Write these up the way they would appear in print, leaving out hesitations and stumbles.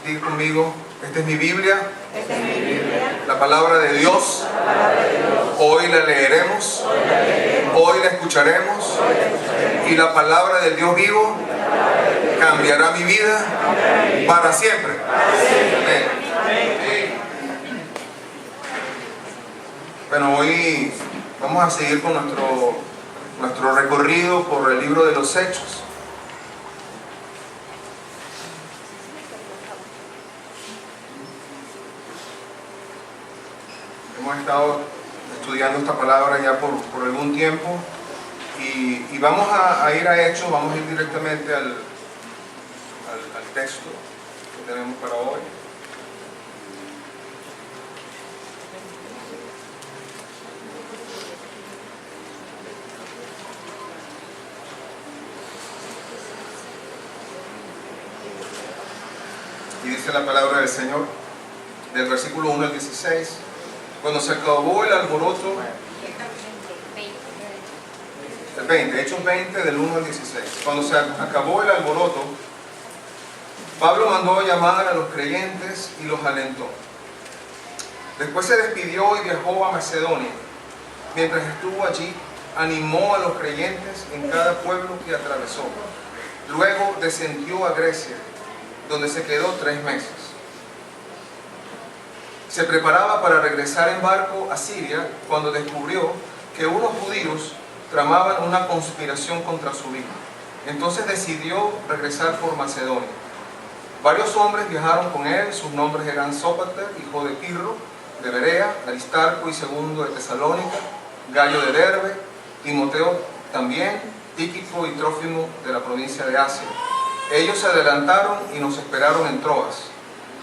Diga conmigo, esta es mi Biblia, Esta es mi Biblia, la palabra de Dios. la palabra de Dios. Hoy la leeremos, hoy la escucharemos, y la palabra del Dios vivo cambiará mi vida para siempre. Amén. Bueno, hoy vamos a seguir con nuestro recorrido por el libro de los Hechos. Hemos estado estudiando esta palabra ya por algún tiempo y vamos a ir a Hechos, vamos a ir directamente al texto que tenemos para hoy. Y dice la palabra del Señor, del versículo 1 al 16. Cuando se acabó el alboroto, el 20, Hechos 20 del 1 al 16. Cuando se acabó el alboroto, Pablo mandó llamar a los creyentes y los alentó. Después se despidió y viajó a Macedonia. Mientras estuvo allí, animó a los creyentes en cada pueblo que atravesó. Luego descendió a Grecia, donde se quedó 3 meses. Se preparaba para regresar en barco a Siria cuando descubrió que unos judíos tramaban una conspiración contra su vida. Entonces decidió regresar por Macedonia. Varios hombres viajaron con él, sus nombres eran Sópater, hijo de Pirro, de Berea, Aristarco y Segundo de Tesalónica, Gallo de Derbe, Timoteo también, Tíquico y Trófimo de la provincia de Asia. Ellos se adelantaron y nos esperaron en Troas.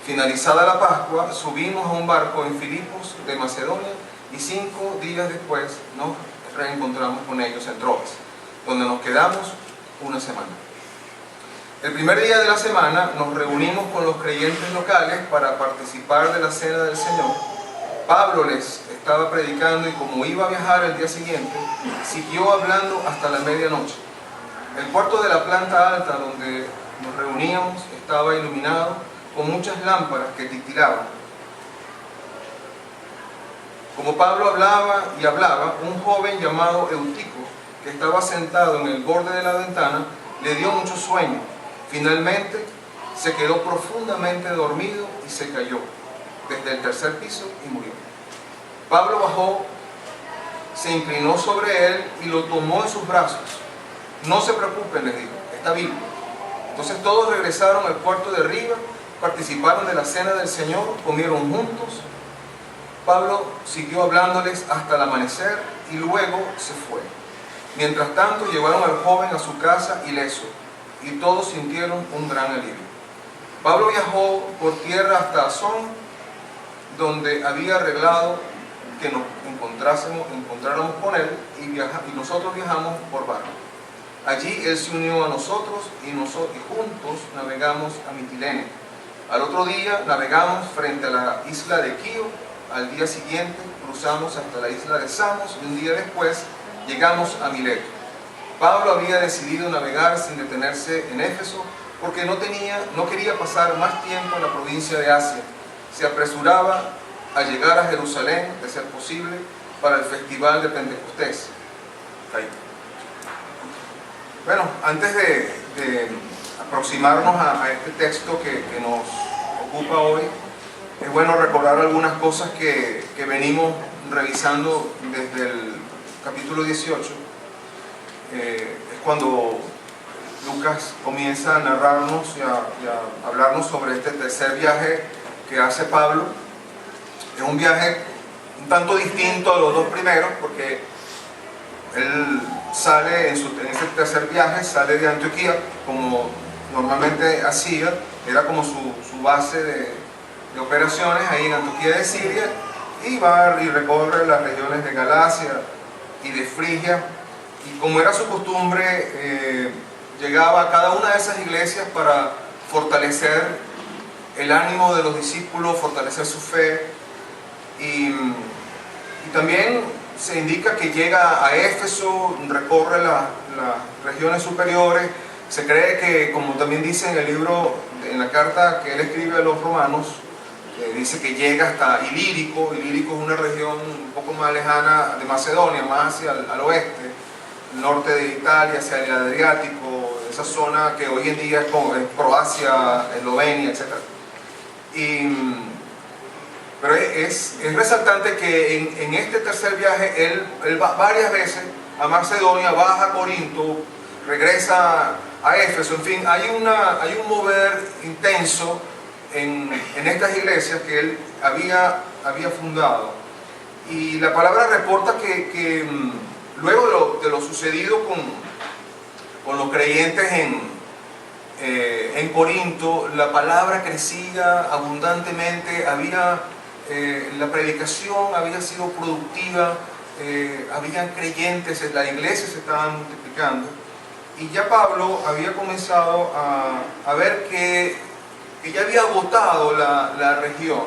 Finalizada la Pascua, subimos a un barco en Filipos de Macedonia y 5 días después nos reencontramos con ellos en Troas, donde nos quedamos una semana. El primer día de la semana nos reunimos con los creyentes locales para participar de la cena del Señor. Pablo les estaba predicando y como iba a viajar el día siguiente, siguió hablando hasta la medianoche. El cuarto de la planta alta donde nos reuníamos estaba iluminado con muchas lámparas que titilaban. Como Pablo hablaba y hablaba, un joven llamado Eutico, que estaba sentado en el borde de la ventana, le dio mucho sueño. Finalmente, se quedó profundamente dormido y se cayó desde el 3er piso y murió. Pablo bajó, se inclinó sobre él y lo tomó en sus brazos. No se preocupen, les dijo, está vivo. Entonces todos regresaron al cuarto de arriba, participaron de la cena del Señor, comieron juntos. Pablo siguió hablándoles hasta el amanecer y luego se fue. Mientras tanto llevaron al joven a su casa ileso y todos sintieron un gran alivio. Pablo viajó por tierra hasta Asón, donde había arreglado que nos encontráramos con él y nosotros viajamos por barco. Allí él se unió a nosotros y juntos navegamos a Mitilene. Al otro día navegamos frente a la isla de Quío. Al día siguiente cruzamos hasta la isla de Samos y un día después llegamos a Mileto. Pablo había decidido navegar sin detenerse en Éfeso porque no quería pasar más tiempo en la provincia de Asia. Se apresuraba a llegar a Jerusalén, de ser posible, para el festival de Pentecostés. Bueno, antes de aproximarnos a este texto que nos ocupa hoy, es bueno recordar algunas cosas que venimos revisando desde el capítulo 18. Es cuando Lucas comienza a narrarnos y a hablarnos sobre este tercer viaje que hace Pablo. Es un viaje un tanto distinto a los 2 primeros, porque él sale en este tercer viaje, sale de Antioquía, como normalmente hacía, era como su base de operaciones ahí en Antioquía de Siria, y va y recorre las regiones de Galacia y de Frigia, y como era su costumbre, llegaba a cada una de esas iglesias para fortalecer el ánimo de los discípulos, fortalecer su fe, y también se indica que llega a Éfeso, recorre las regiones superiores, Se cree que, como también dice en el libro, en la carta que él escribe a los romanos, dice que llega hasta Ilírico. Ilírico es una región un poco más lejana de Macedonia, más hacia el oeste, el norte de Italia, hacia el Adriático, esa zona que hoy en día es como Croacia, Eslovenia, etc. Pero es resaltante que en este tercer viaje él va varias veces a Macedonia, baja a Corinto, regresa a Éfeso. En fin, hay un mover intenso en estas iglesias que él había fundado. Y la palabra reporta que luego de lo sucedido con los creyentes en Corinto, la palabra crecía abundantemente, la predicación había sido productiva, habían creyentes, la iglesia se estaba multiplicando. Y ya Pablo había comenzado a ver que ya había agotado la región,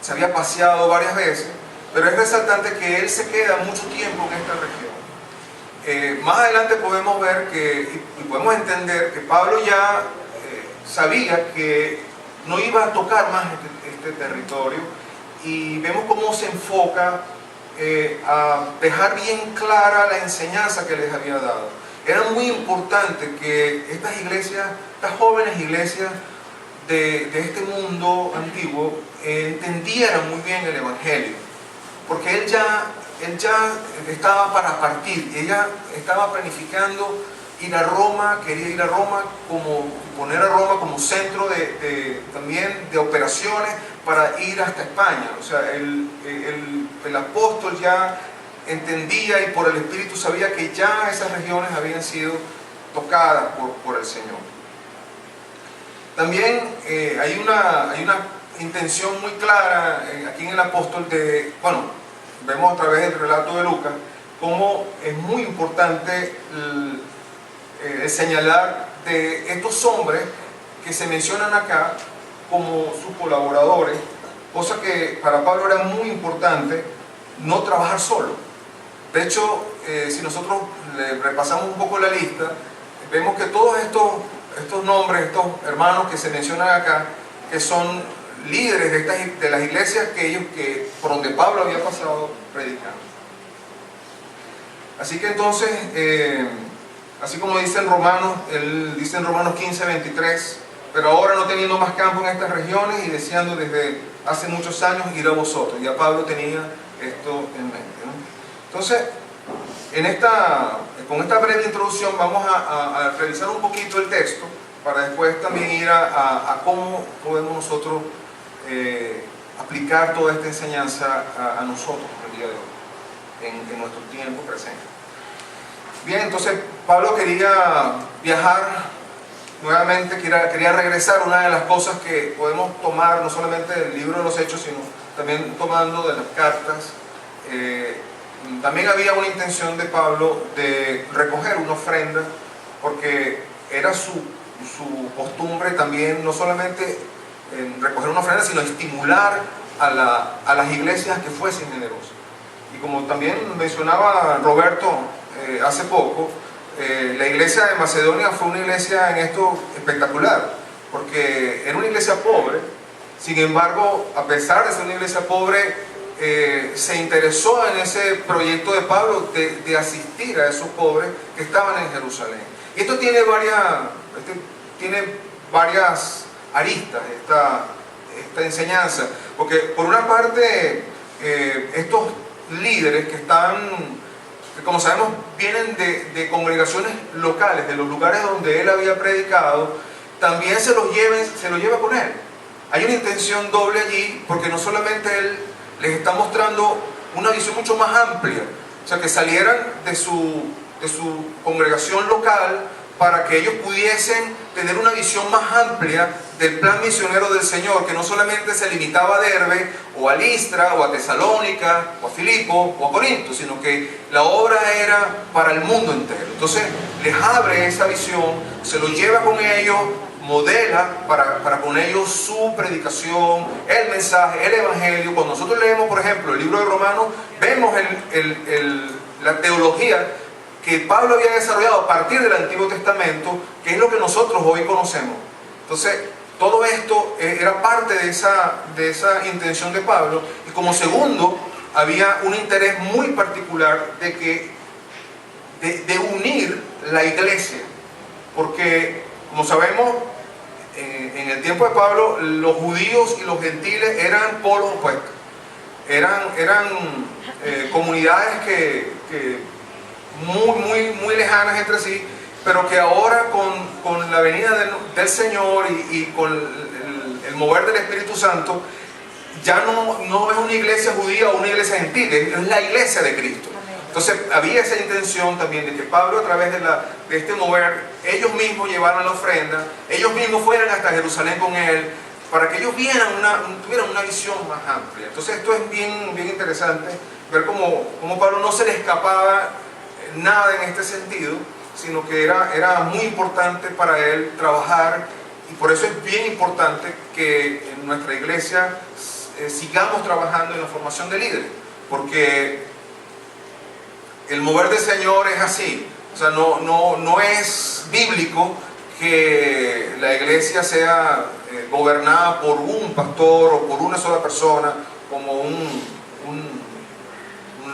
se había paseado varias veces, pero es resaltante que él se queda mucho tiempo en esta región. Más adelante podemos ver y podemos entender que Pablo ya sabía que no iba a tocar más este territorio, y vemos cómo se enfoca a dejar bien clara la enseñanza que les había dado. Era muy importante que estas iglesias, estas jóvenes iglesias de este mundo antiguo, entendieran muy bien el Evangelio, porque él ya estaba para partir. Ella estaba planificando ir a Roma, quería ir a Roma, poner a Roma como centro también de operaciones para ir hasta España. O sea, el apóstol ya entendía y por el Espíritu sabía que ya esas regiones habían sido tocadas por el Señor. También hay una intención muy clara aquí en el apóstol vemos a través del relato de Lucas cómo es muy importante el señalar de estos hombres que se mencionan acá como sus colaboradores, cosa que para Pablo era muy importante, no trabajar solo. De hecho, si nosotros repasamos un poco la lista, vemos que todos estos nombres, estos hermanos que se mencionan acá, que son líderes de las iglesias por donde Pablo había pasado predicando. Así que entonces, así como dice en Romanos, él dice en Romanos 15:23, pero ahora no teniendo más campo en estas regiones y deseando desde hace muchos años ir a vosotros. Ya Pablo tenía esto en mente, ¿no? Entonces, con esta breve introducción vamos a revisar un poquito el texto para después también ir a cómo podemos nosotros aplicar toda esta enseñanza a nosotros el día de hoy, en nuestro tiempo presente. Bien, entonces Pablo quería viajar nuevamente, quería regresar. Una de las cosas que podemos tomar, no solamente del libro de los Hechos, sino también tomando de las cartas, también había una intención de Pablo de recoger una ofrenda, porque era su costumbre también, no solamente recoger una ofrenda, sino estimular a las iglesias que fuesen generosas. Y como también mencionaba Roberto hace poco, la iglesia de Macedonia fue una iglesia en esto espectacular, porque era una iglesia pobre. Sin embargo, a pesar de ser una iglesia pobre, se interesó en ese proyecto de Pablo de asistir a esos pobres que estaban en Jerusalén. Y esto tiene varias aristas, esta enseñanza, porque por una parte estos líderes que como sabemos vienen de congregaciones locales, de los lugares donde él había predicado, también se los lleva con él. Hay una intención doble allí, porque no solamente él les está mostrando una visión mucho más amplia, o sea, que salieran de su congregación local para que ellos pudiesen tener una visión más amplia del plan misionero del Señor, que no solamente se limitaba a Derbe, o a Listra, o a Tesalónica, o a Filipo, o a Corinto, sino que la obra era para el mundo entero. Entonces les abre esa visión, se lo lleva con ellos, modela para con ellos su predicación, el mensaje, el evangelio. Cuando nosotros leemos, por ejemplo, el libro de Romanos, vemos la teología que Pablo había desarrollado a partir del Antiguo Testamento, que es lo que nosotros hoy conocemos. Entonces, todo esto era parte de esa intención de Pablo. Y como segundo, había un interés muy particular de unir la iglesia. Porque, como sabemos, en el tiempo de Pablo, los judíos y los gentiles eran polos opuestos. Eran comunidades que muy lejanas entre sí, pero que ahora con la venida del Señor y con el mover del Espíritu Santo, ya no es una iglesia judía o una iglesia gentil, es la iglesia de Cristo. Entonces había esa intención también de que Pablo, a través de este mover, ellos mismos llevaran la ofrenda, ellos mismos fueran hasta Jerusalén con él, para que ellos tuvieran una visión más amplia. Entonces esto es bien interesante, ver cómo Pablo no se le escapaba nada en este sentido, sino que era muy importante para él trabajar, y por eso es bien importante que en nuestra iglesia sigamos trabajando en la formación de líderes, porque el mover del Señor es así. O sea, no es bíblico que la iglesia sea gobernada por un pastor o por una sola persona, como un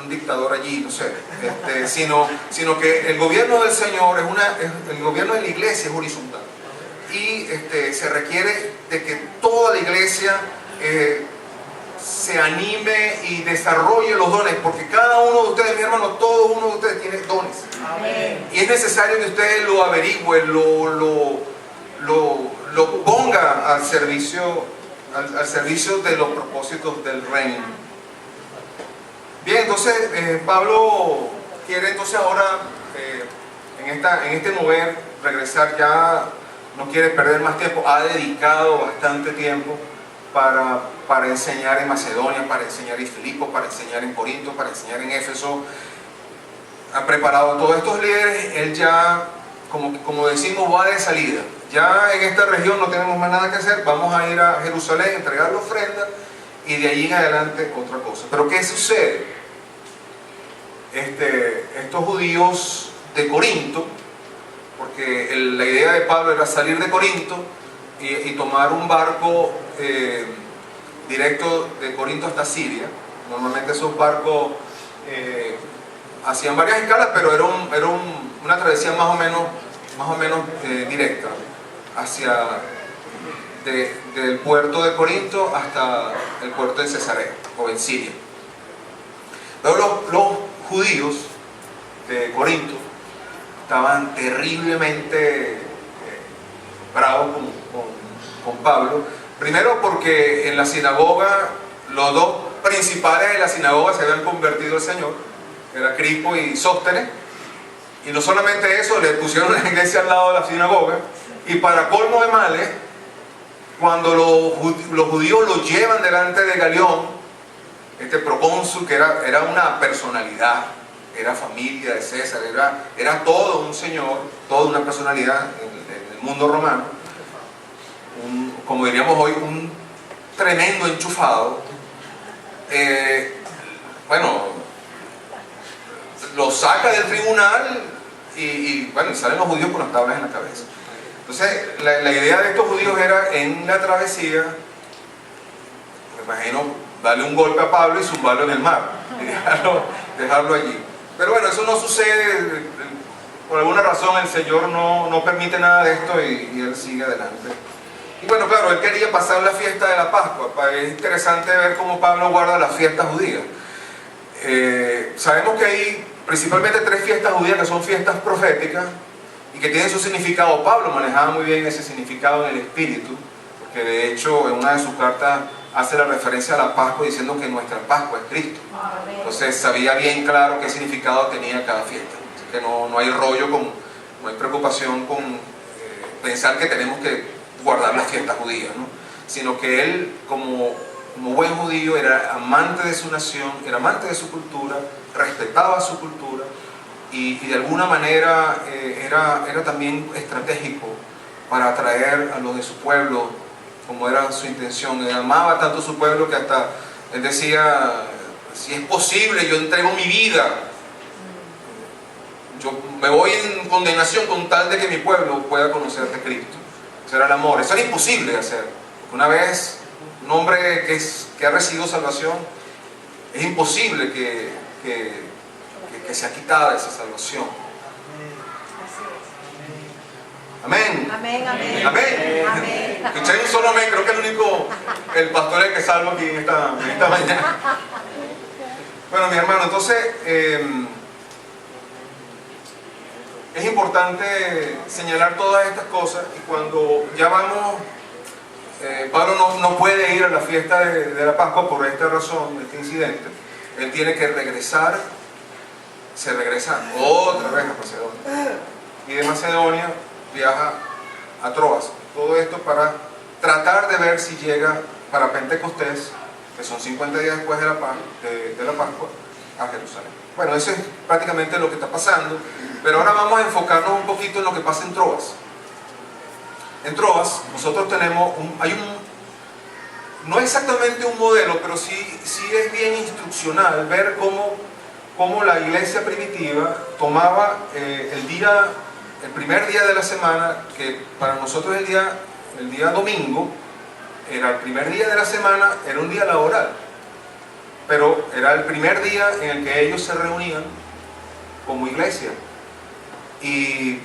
dictador allí, no sé, sino que el gobierno del Señor el gobierno de la iglesia es horizontal, y se requiere de que toda la iglesia se anime y desarrolle los dones, porque cada uno de ustedes, mi hermano, todo uno de ustedes tiene dones. Amén. Y es necesario que ustedes lo averigüen, lo ponga al servicio de los propósitos del reino. Bien, entonces Pablo quiere entonces ahora en este mover regresar, ya no quiere perder más tiempo, ha dedicado bastante tiempo para enseñar en Macedonia, para enseñar en Filipos, para enseñar en Corinto, para enseñar en Éfeso. Ha preparado a todos estos líderes. Él ya, como decimos, va de salida. Ya en esta región no tenemos más nada que hacer, vamos a ir a Jerusalén, entregar la ofrenda, y de allí en adelante otra cosa. Pero ¿qué sucede? Estos judíos de Corinto, porque la idea de Pablo era salir de Corinto y tomar un barco directo de Corinto hasta Siria. Normalmente esos barcos hacían varias escalas, pero era una travesía más o menos directa, del puerto de Corinto hasta el puerto de Cesarea, o en Siria. Pero los judíos de Corinto estaban terriblemente bravos con Pablo. Primero porque en la sinagoga, los dos principales de la sinagoga se habían convertido al Señor, era Crispo y Sóstenes, y no solamente eso, le pusieron la iglesia al lado de la sinagoga, y para colmo de males, cuando los judíos lo llevan delante de Galión, este procónsul, que era una personalidad, era familia de César, era todo un señor, toda una personalidad en el mundo romano, como diríamos hoy, un tremendo enchufado. Lo saca del tribunal y salen los judíos con las tablas en la cabeza. Entonces la idea de estos judíos era, en la travesía, me imagino, darle un golpe a Pablo y zumbarlo en el mar y dejarlo allí. Pero bueno, eso no sucede. Por alguna razón el Señor no permite nada de esto, y él sigue adelante. Y bueno, claro, él quería pasar la fiesta de la Pascua. Es interesante ver cómo Pablo guarda las fiestas judías. Sabemos que hay principalmente 3 fiestas judías que son fiestas proféticas y que tienen su significado. Pablo manejaba muy bien ese significado en el espíritu, porque de hecho en una de sus cartas hace la referencia a la Pascua diciendo que nuestra Pascua es Cristo. Entonces sabía bien claro qué significado tenía cada fiesta. Así que no hay rollo, no hay preocupación con pensar que tenemos que guardar las fiestas judías, ¿no? Sino que él, como buen judío, era amante de su nación, era amante de su cultura, respetaba su cultura, y de alguna manera era también estratégico para atraer a los de su pueblo, como era su intención. Él amaba tanto a su pueblo que hasta él decía: si es posible, yo entrego mi vida. yo me voy en condenación con tal de que mi pueblo pueda conocer de Cristo. Ese era el amor. Eso era imposible de hacer. Una vez un hombre que ha recibido salvación, es imposible que sea quitada esa salvación. Amén. Amén, amén. Amén. Amén. Escuché un solo amén. Creo que el pastor es el que salva aquí en esta mañana. Bueno, mi hermano, entonces es importante señalar todas estas cosas, y cuando ya vamos, Pablo no puede ir a la fiesta de la Pascua por esta razón, este incidente. Él tiene que regresar, se regresa otra vez a Macedonia, y de Macedonia viaja a Troas. Todo esto para tratar de ver si llega para Pentecostés, que son 50 días después de la Pascua, a Jerusalén. Bueno, eso es prácticamente lo que está pasando, pero ahora vamos a enfocarnos un poquito en lo que pasa en Troas. En Troas nosotros tenemos no exactamente un modelo, pero sí es bien instruccional ver cómo la iglesia primitiva tomaba el primer día de la semana, que para nosotros el día domingo era el primer día de la semana, era un día laboral, pero era el primer día en el que ellos se reunían como iglesia. Y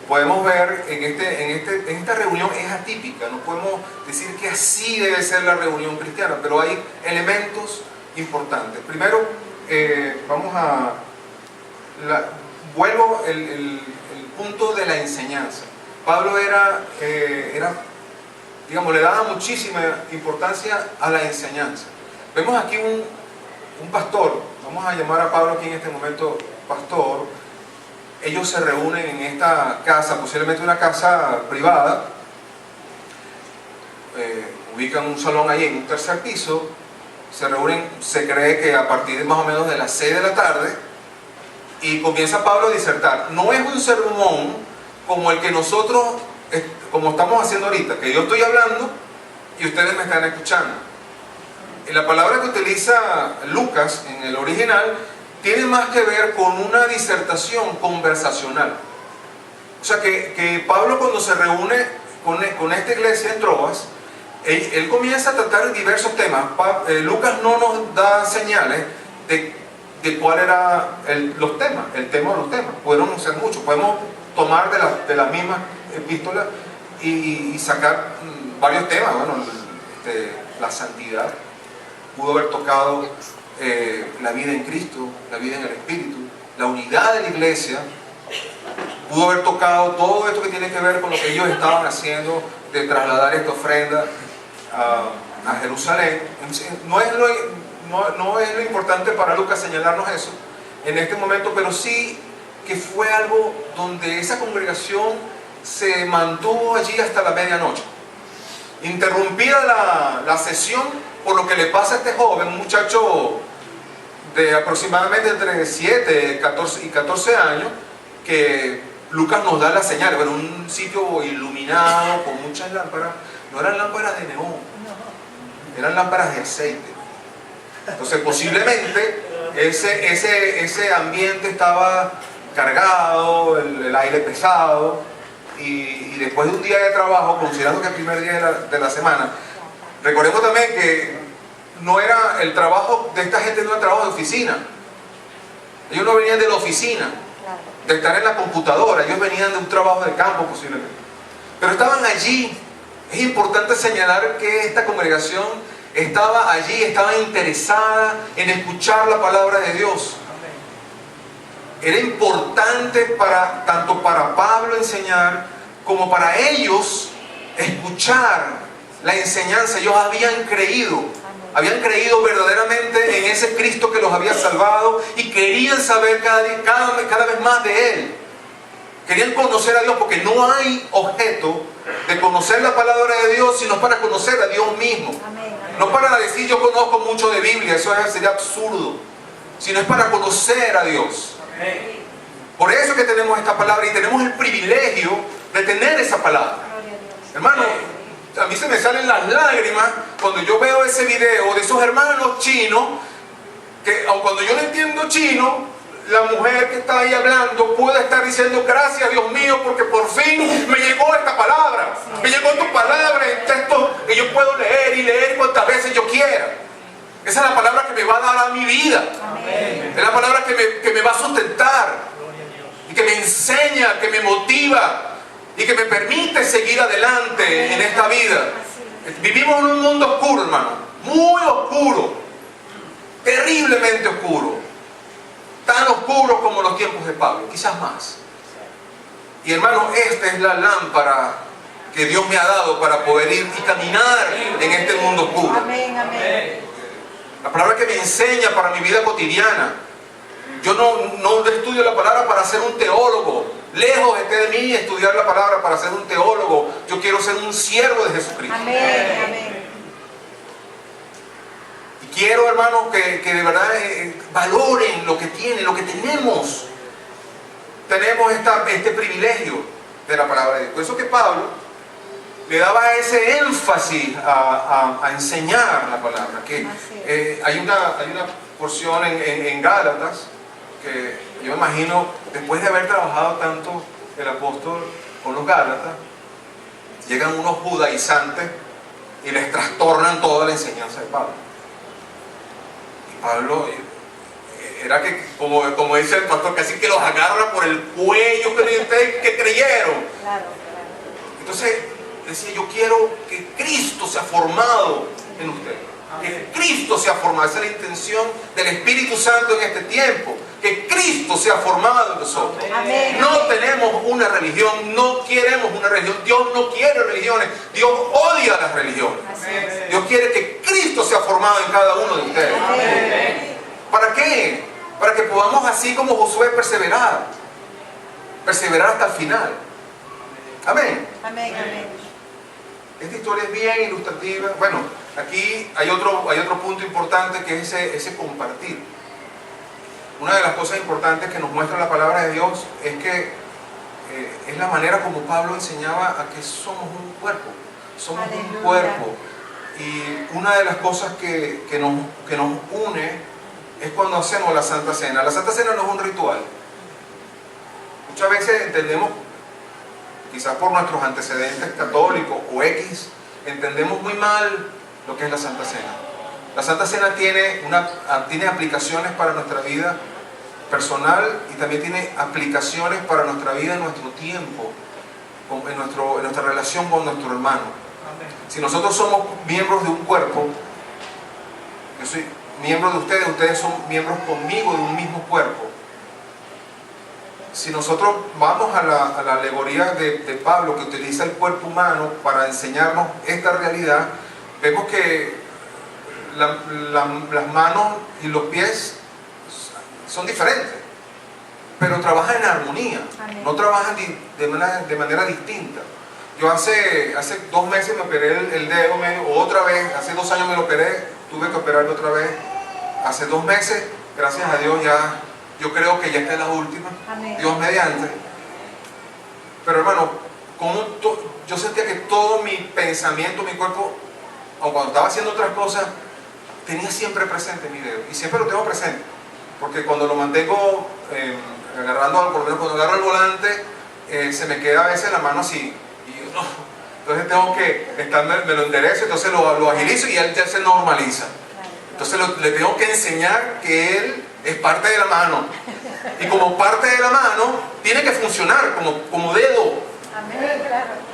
podemos ver en esta reunión es atípica, no podemos decir que así debe ser la reunión cristiana, pero hay elementos importantes. Primero, vuelvo el punto de la enseñanza. Pablo digamos, le daba muchísima importancia a la enseñanza. Vemos aquí un pastor, vamos a llamar a Pablo aquí en este momento pastor. Ellos se reúnen en esta casa, posiblemente una casa privada, ubican un salón ahí en un tercer piso, se reúnen, se cree que a partir de más o menos de las 6 de la tarde, y comienza Pablo a disertar. No es un sermón como el que nosotros, como estamos haciendo ahorita, que yo estoy hablando y ustedes me están escuchando. Y la palabra que utiliza Lucas en el original tiene más que ver con una disertación conversacional. O sea que Pablo, cuando se reúne con esta iglesia en Troas, él comienza a tratar diversos temas. Lucas no nos da señales de cuál era los temas, el tema de los temas. Pudieron ser muchos, podemos tomar de las mismas epístolas y sacar varios temas. Bueno, la santidad, pudo haber tocado la vida en Cristo, la vida en el Espíritu, la unidad de la iglesia, pudo haber tocado todo esto que tiene que ver con lo que ellos estaban haciendo de trasladar esta ofrenda a Jerusalén. No es lo importante para Lucas señalarnos eso en este momento, pero sí que fue algo donde esa congregación se mantuvo allí hasta la medianoche. Interrumpida la sesión por lo que le pasa a este joven, un muchacho de aproximadamente entre 7 y 14 años, que Lucas nos da la señal. Bueno, un sitio iluminado con muchas lámparas. No eran lámparas de neón, eran lámparas de aceite. Entonces posiblemente ese ambiente estaba cargado, el aire pesado, y después de un día de trabajo, considerando que el primer día de la semana, recordemos también que no era el trabajo de esta gente, no era trabajo de oficina. Ellos no venían de la oficina, de estar en la computadora, ellos venían de un trabajo de campo posiblemente, pero estaban allí. Es importante señalar que esta congregación estaba allí, estaba interesada en escuchar la palabra de Dios. Era importante tanto para Pablo enseñar como para ellos escuchar la enseñanza. Ellos habían creído verdaderamente en ese Cristo que los había salvado y querían saber cada vez más de Él. Querían conocer a Dios, porque no hay objeto de conocer la palabra de Dios sino para conocer a Dios mismo. No para decir yo conozco mucho de Biblia, eso sería absurdo, sino es para conocer a Dios. Por eso es que tenemos esta palabra y tenemos el privilegio de tener esa palabra. Hermano, a mí se me salen las lágrimas cuando yo veo ese video de esos hermanos chinos que, aun cuando yo no entiendo chino, la mujer que está ahí hablando pueda estar diciendo gracias Dios mío porque por fin me llegó esta palabra, me llegó tu palabra en texto que yo puedo leer y leer cuantas veces yo quiera. Esa es la palabra que me va a dar a mi vida. Amén. Es la palabra que me va a sustentar y que me enseña, que me motiva y que me permite seguir adelante en esta vida. Vivimos en un mundo oscuro, hermano, muy oscuro, terriblemente oscuro, tan oscuro como los tiempos de Pablo, quizás más. Y hermano, esta es la lámpara que Dios me ha dado para poder ir y caminar en este mundo oscuro. Amén, amén. La palabra que me enseña para mi vida cotidiana. Yo no estudio la palabra para ser un teólogo. Lejos esté de mí estudiar la palabra para ser un teólogo. Yo quiero ser un siervo de Jesucristo. Amén, amén. Y quiero, hermanos, que de verdad valoren lo que tienen, lo que tenemos. Tenemos este privilegio de la palabra de Dios. Por eso que Pablo le daba ese énfasis a enseñar la palabra. Que hay una porción en Gálatas que yo me imagino, después de haber trabajado tanto el apóstol con los Gálatas, llegan unos judaizantes y les trastornan toda la enseñanza de Pablo. Y Pablo era que, como dice el pastor, casi que los agarra por el cuello que creyeron. Claro, claro. Entonces decía, yo quiero que Cristo sea formado en ustedes. Que Cristo sea formado. Esa es la intención del Espíritu Santo en este tiempo. Que Cristo sea formado en nosotros. Amén. No tenemos una religión, no queremos una religión. Dios no quiere religiones. Dios odia las religiones. Así es. Dios quiere que Cristo sea formado en cada uno de ustedes. Amén. ¿Para qué? Para que podamos, así como Josué, perseverar. Perseverar hasta el final. Amén. Amén, amén. Esta historia es bien ilustrativa. Bueno, aquí hay otro punto importante que es ese compartir. Una de las cosas importantes que nos muestra la palabra de Dios es que es la manera como Pablo enseñaba a que somos un cuerpo. Somos Aleluya. un cuerpo. Y una de las cosas que nos une es cuando hacemos la Santa Cena. La Santa Cena no es un ritual. Muchas veces entendemos, quizás por nuestros antecedentes católicos o X, entendemos muy mal lo que es la Santa Cena. La Santa Cena tiene aplicaciones para nuestra vida personal y también tiene aplicaciones para nuestra vida en nuestro tiempo, en nuestra relación con nuestro hermano. Si nosotros somos miembros de un cuerpo, yo soy miembro de ustedes, ustedes son miembros conmigo de un mismo cuerpo. Si nosotros vamos a la alegoría de Pablo, que utiliza el cuerpo humano para enseñarnos esta realidad, vemos que las manos y los pies son diferentes, pero trabajan en armonía. Amén. No trabajan de manera distinta. Yo hace 2 meses me operé el dedo medio, o otra vez, hace 2 años me lo operé, tuve que operarlo otra vez. Hace 2 meses, gracias a Dios, yo creo que ya está en la última. Amén. Dios mediante. Pero hermano, yo sentía que todo mi pensamiento, mi cuerpo, aun cuando estaba haciendo otras cosas, tenía siempre presente mi dedo. Y siempre lo tengo presente. Porque cuando lo mantengo agarrando, por lo menos cuando agarro el volante, se me queda a veces la mano así. Y yo, no. Entonces tengo que me lo enderezo, entonces lo agilizo y él ya se normaliza. Entonces le tengo que enseñar que él es parte de la mano. Y como parte de la mano, tiene que funcionar como dedo. Amén, claro.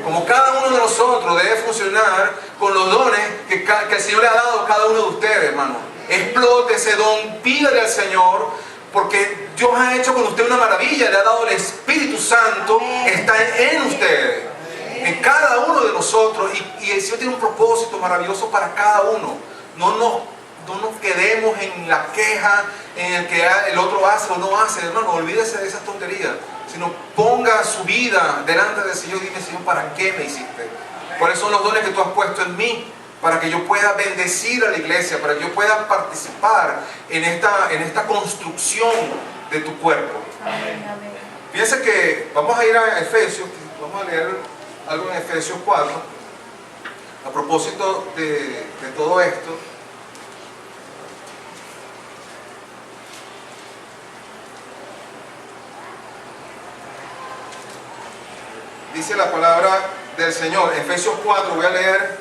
Como cada uno de nosotros debe funcionar con los dones que el Señor le ha dado a cada uno de ustedes, hermano. Explote ese don, pídale al Señor, porque Dios ha hecho con usted una maravilla, le ha dado el Espíritu Santo, está en ustedes, en cada uno de nosotros, y el Señor tiene un propósito maravilloso para cada uno. No nos quedemos en la queja, en el que el otro hace o no hace, hermano, olvídese de esas tonterías, sino ponga su vida delante del Señor y dime, Señor, ¿para qué me hiciste? ¿Cuáles son los dones que tú has puesto en mí? Para que yo pueda bendecir a la iglesia, para que yo pueda participar en esta construcción de tu cuerpo. Amén, amén. Fíjense que vamos a ir a Efesios, vamos a leer algo en Efesios 4, a propósito de todo esto. Dice la palabra del Señor, Efesios 4, voy a leer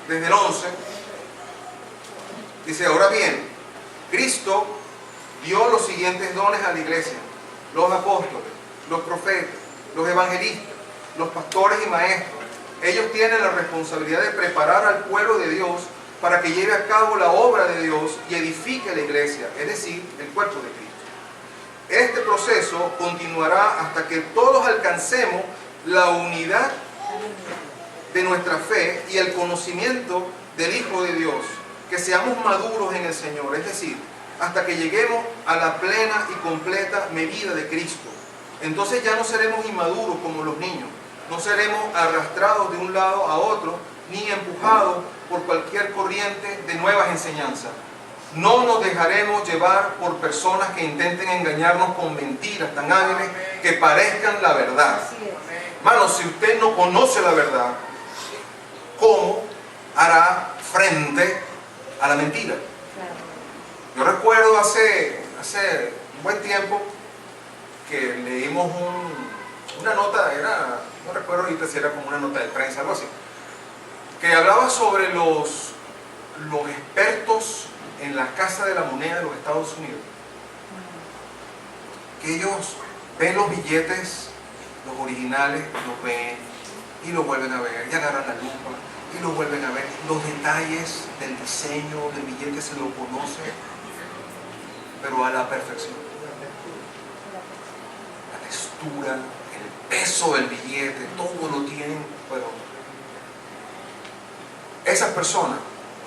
desde el 11. Dice, ahora bien, Cristo dio los siguientes dones a la iglesia: los apóstoles, los profetas, los evangelistas, los pastores y maestros. Ellos tienen la responsabilidad de preparar al pueblo de Dios para que lleve a cabo la obra de Dios y edifique la iglesia, es decir, el cuerpo de Cristo. Este proceso continuará hasta que todos alcancemos la unidad de nuestra fe y el conocimiento del Hijo de Dios, que seamos maduros en el Señor, es decir, hasta que lleguemos a la plena y completa medida de Cristo. Entonces ya no seremos inmaduros como los niños, no seremos arrastrados de un lado a otro, ni empujados por cualquier corriente de nuevas enseñanzas. No nos dejaremos llevar por personas que intenten engañarnos con mentiras tan hábiles que parezcan la verdad. Hermano, si usted no conoce la verdad, ¿cómo hará frente a la mentira? Yo recuerdo hace un buen tiempo que leímos una nota, no recuerdo ahorita si era como una nota de prensa, algo así, que hablaba sobre los expertos en la Casa de la Moneda de los Estados Unidos, que ellos ven los billetes, los originales, los ven y los vuelven a ver, y agarran la lupa y los vuelven a ver, los detalles del diseño del billete se lo conocen, pero a la perfección. La textura, el peso del billete, todo lo tienen, pero esas personas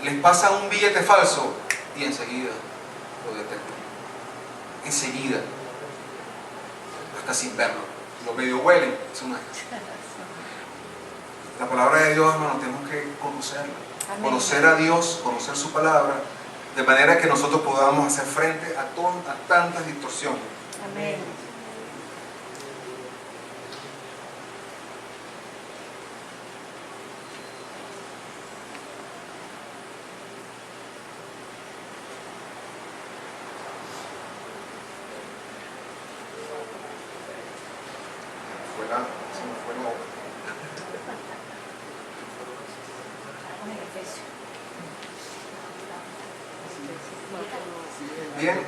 les pasa un billete falso y enseguida lo detectan. Enseguida, hasta sin verlo. Lo medio huelen, es una... La palabra de Dios, hermano, tenemos que conocerla. Amén. Conocer a Dios, conocer su palabra, de manera que nosotros podamos hacer frente a tantas distorsiones. Amén. Se me fue la obra. Bien,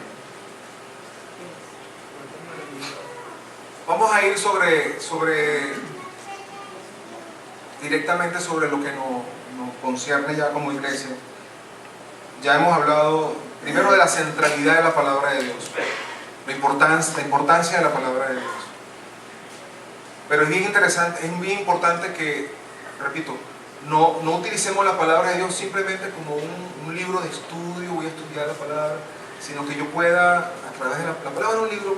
vamos a ir directamente sobre lo que nos concierne ya como iglesia. Ya hemos hablado primero de la centralidad de la palabra de Dios, la importancia de la palabra de Dios. Pero es bien interesante, es bien importante que, repito, no utilicemos la palabra de Dios simplemente como un libro de estudio, voy a estudiar la palabra, sino que yo pueda, a través de la palabra, es un libro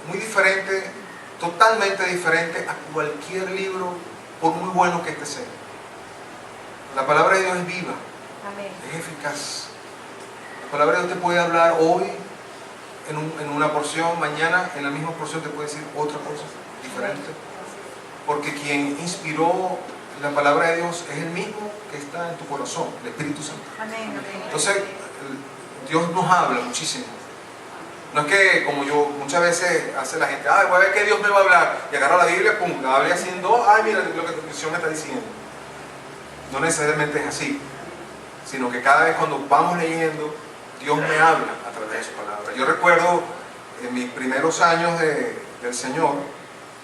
muy diferente, totalmente diferente a cualquier libro, por muy bueno que este sea. La palabra de Dios es viva. Amén. Es eficaz. La palabra de Dios te puede hablar hoy en una porción, mañana en la misma porción te puede decir otra cosa diferente, porque quien inspiró la palabra de Dios es el mismo que está en tu corazón, el Espíritu Santo. Amén. Entonces Dios nos habla muchísimo. No es que, como yo muchas veces hace la gente, voy a ver que Dios me va a hablar, y agarra la Biblia, pum, la abre haciendo, mira lo que tu visión me está diciendo. No necesariamente es así, sino que cada vez cuando vamos leyendo, Dios me habla a través de su palabra. Yo recuerdo en mis primeros años del Señor,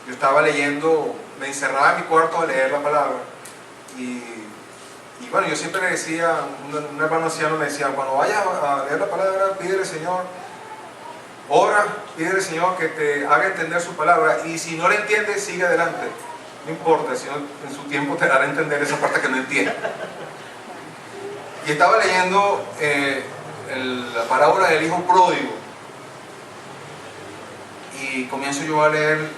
yo estaba leyendo, me encerraba en mi cuarto a leer la palabra, y bueno, yo siempre le decía, un hermano anciano me decía, cuando vayas a leer la palabra, pídele al Señor, ora, pídele al Señor que te haga entender su palabra, y si no le entiendes, sigue adelante, no importa, si no, en su tiempo te dará a entender esa parte que no entiende. Y estaba leyendo la parábola del hijo pródigo, y comienzo yo a leer,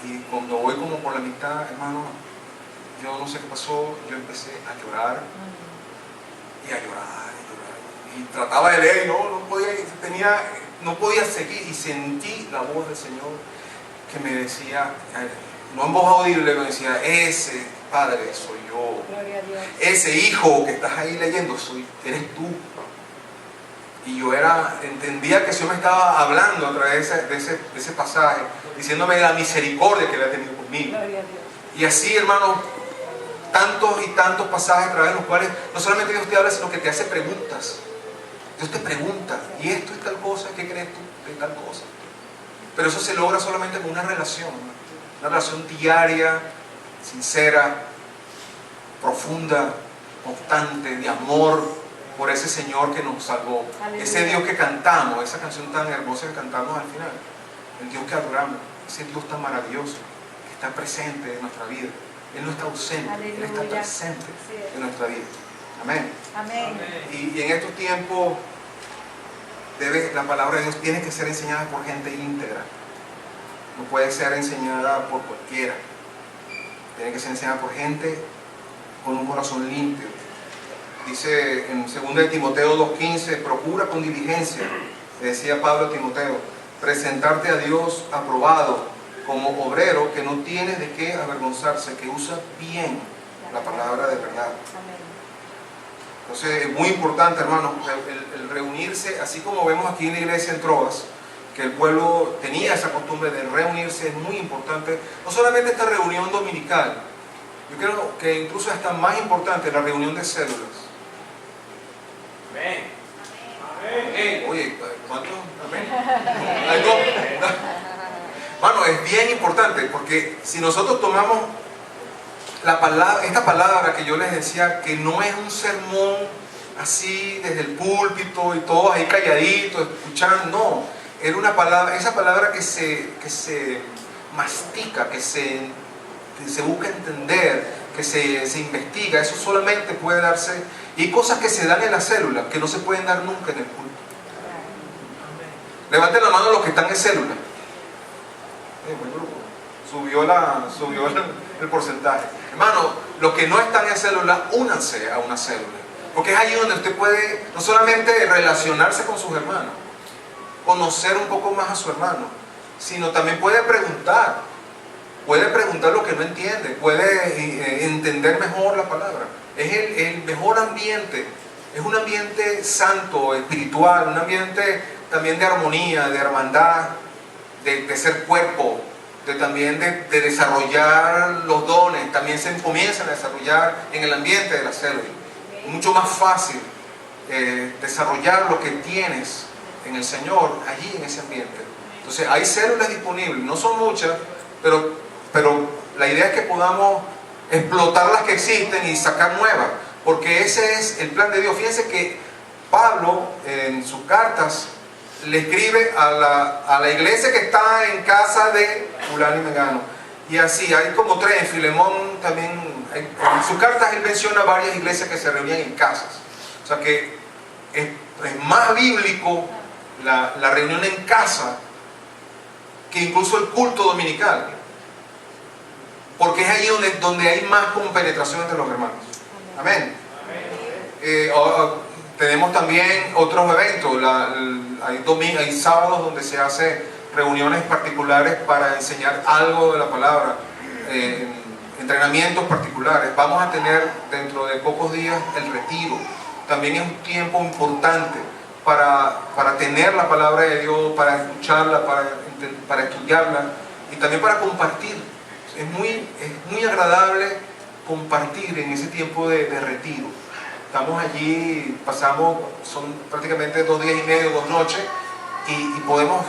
y cuando voy como por la mitad, hermano, yo no sé qué pasó, yo empecé a llorar, y a llorar, y trataba de leer, y no podía seguir, y sentí la voz del Señor que me decía, no en voz audible, me decía, ese padre soy yo, ese hijo que estás ahí leyendo, eres tú. Y yo entendía que el Señor me estaba hablando a través de ese pasaje, diciéndome la misericordia que Él ha tenido conmigo. enemigo. Gloria a Dios. Y así, hermanos, tantos y tantos pasajes a través de los cuales no solamente Dios te habla, sino que te hace preguntas. Dios te pregunta, ¿y esto es tal cosa? ¿Qué crees tú de tal cosa? Pero eso se logra solamente con una relación diaria, sincera, profunda, constante, de amor por ese Señor que nos salvó. Aleluya. Ese Dios que cantamos, esa canción tan hermosa que cantamos al final, el Dios que adoramos, ese Dios tan maravilloso que está presente en nuestra vida. Él no está ausente, Aleluya. Él está presente en nuestra vida. Amén. Amén. Y en estos tiempos la palabra de Dios tiene que ser enseñada por gente íntegra. No puede ser enseñada por cualquiera. Tiene que ser enseñada por gente con un corazón limpio. Dice en 2 de Timoteo 2:15, procura con diligencia, le decía Pablo a Timoteo, presentarte a Dios aprobado como obrero que no tiene de qué avergonzarse, que usa bien la palabra de verdad. Amén. Entonces es muy importante, hermanos, el reunirse, así como vemos aquí en la iglesia en Troas, que el pueblo tenía esa costumbre de reunirse. Es muy importante, no solamente esta reunión dominical, yo creo que incluso es hasta más importante la reunión de células. Amén. Amén. Oye, ¿cuánto? Amén. ¿Hay dos? Bueno, es bien importante, porque si nosotros tomamos esta palabra que yo les decía, que no es un sermón así desde el púlpito y todos ahí calladitos escuchando, no, era una palabra, esa palabra que se mastica, que se busca entender, que se investiga. Eso solamente puede darse, y hay cosas que se dan en la célula que no se pueden dar nunca en el culto. Levanten la mano los que están en célula. Subió el porcentaje. Hermano, los que no están en célula, únanse a una célula, porque es allí donde usted puede no solamente relacionarse con sus hermanos, conocer un poco más a su hermano, sino también puede preguntar lo que no entiende, puede entender mejor la palabra. Es el mejor ambiente, es un ambiente santo, espiritual, un ambiente también de armonía, de hermandad, de ser cuerpo, también de desarrollar los dones. También se comienzan a desarrollar en el ambiente de la célula. Es mucho más fácil desarrollar lo que tienes en el Señor allí en ese ambiente. Entonces hay células disponibles, no son muchas, pero la idea es que podamos explotar las que existen y sacar nuevas, porque ese es el plan de Dios. Fíjense que Pablo en sus cartas le escribe a la iglesia que está en casa de fulano y mengano, y así hay como tres. En Filemón también, en sus cartas él menciona varias iglesias que se reunían en casas. O sea que es más bíblico la reunión en casa que incluso el culto dominical, porque es ahí donde hay más compenetración entre los hermanos. Amén. Tenemos también otros eventos. Hay sábados donde se hace reuniones particulares para enseñar algo de la palabra, entrenamientos particulares. Vamos a tener dentro de pocos días el retiro. También es un tiempo importante para tener la palabra de Dios, para escucharla, para estudiarla y también para compartir. Es muy agradable compartir en ese tiempo de retiro. Estamos allí, son prácticamente 2 días y medio, 2 noches, y podemos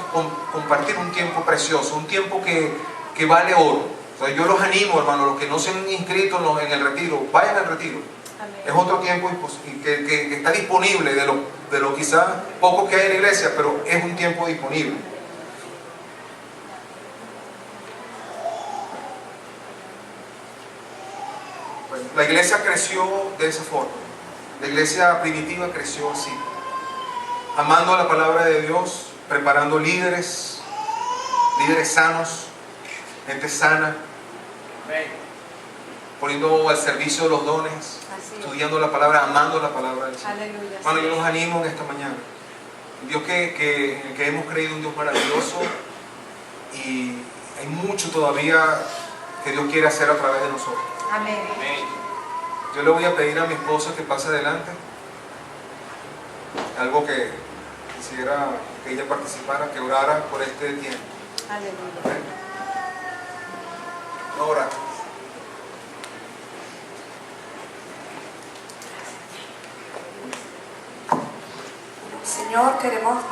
compartir un tiempo precioso, un tiempo que vale oro. Entonces yo los animo, hermanos, los que no se han inscrito en el retiro, vayan al retiro. Amén. Es otro tiempo que está disponible de lo quizás poco que hay en la iglesia, pero es un tiempo disponible. La iglesia creció de esa forma. La iglesia primitiva creció así, amando la palabra de Dios, preparando líderes sanos, gente sana, poniendo al servicio de los dones, estudiando la palabra, amando la palabra del Señor. Aleluya. Bueno, yo los animo en esta mañana. Dios que hemos creído, un Dios maravilloso, y hay mucho todavía que Dios quiere hacer a través de nosotros. Amén. Yo le voy a pedir a mi esposa que pase adelante. Algo que quisiera que ella participara, que orara por este tiempo. Aleluya. Ahora, Señor, queremos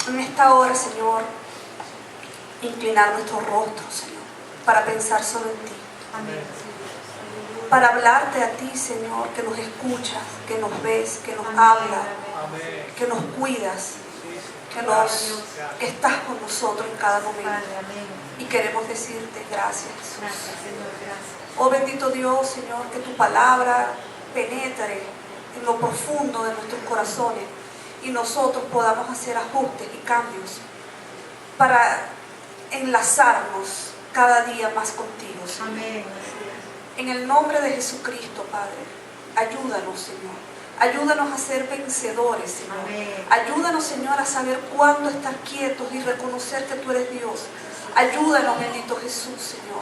en esta hora, Señor, inclinar nuestro rostro, Señor, para pensar solo en ti. Amén. Para hablarte a ti, Señor, que nos escuchas, que nos ves, que nos hablas, que nos cuidas, que estás con nosotros en cada momento. Padre, amén. Y queremos decirte gracias, Jesús. Gracias, Señor, gracias. Oh bendito Dios, Señor, que tu palabra penetre en lo profundo de nuestros corazones y nosotros podamos hacer ajustes y cambios para enlazarnos cada día más contigo, Señor. Amén. En el nombre de Jesucristo, Padre, ayúdanos, Señor. Ayúdanos a ser vencedores, Señor. Amén. Ayúdanos, Señor, a saber cuándo estar quietos y reconocer que tú eres Dios. Ayúdanos, bendito Jesús, Señor.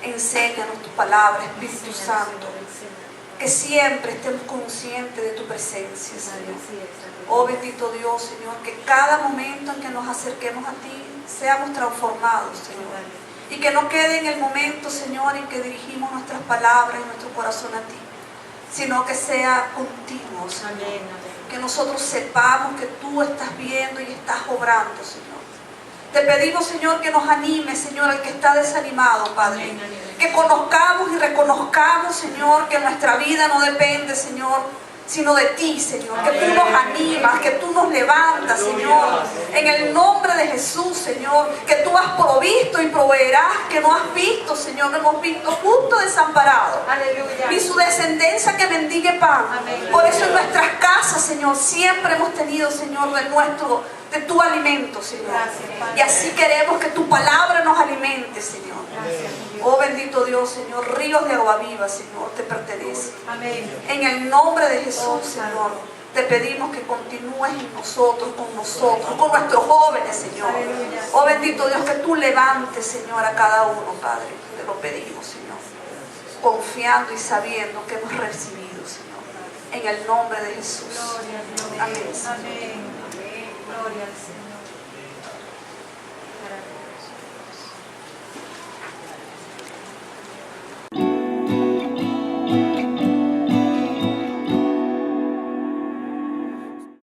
Enséñanos tu palabra, Espíritu Santo. Que siempre estemos conscientes de tu presencia, Señor. Oh bendito Dios, Señor, que cada momento en que nos acerquemos a ti seamos transformados, Señor. Y que no quede en el momento, Señor, en que dirigimos nuestras palabras y nuestro corazón a ti, sino que sea continuo, Señor. Amén. Que nosotros sepamos que tú estás viendo y estás obrando, Señor. Te pedimos, Señor, que nos anime, Señor, al que está desanimado, Padre. Amén, amén. Que conozcamos y reconozcamos, Señor, que nuestra vida no depende, Señor, sino de ti, Señor. Que tú nos animas, que tú nos levantas, Señor. En el nombre de Jesús, Señor. Que tú has provisto y proveerás, que no has visto, Señor. No hemos visto justo desamparado. Aleluya. Ni su descendencia que mendigue pan. Amén. Por eso en nuestras casas, Señor, siempre hemos tenido, Señor, de tu alimento, Señor. Gracias, Padre. Y así queremos que tu palabra nos alimente, Señor. Gracias, mi Dios. Oh bendito Dios, Señor, ríos de agua viva, Señor, te pertenecen. Amén. En el nombre de Jesús, Oh, Señor, te pedimos que continúes en nosotros, con nuestros jóvenes, Señor. Aleluya. Oh bendito Dios, que tú levantes, Señor, a cada uno, Padre. Te lo pedimos, Señor. Confiando y sabiendo que hemos recibido, Señor. En el nombre de Jesús. Gloria a Dios. Amén. Amén. Gloria al Señor.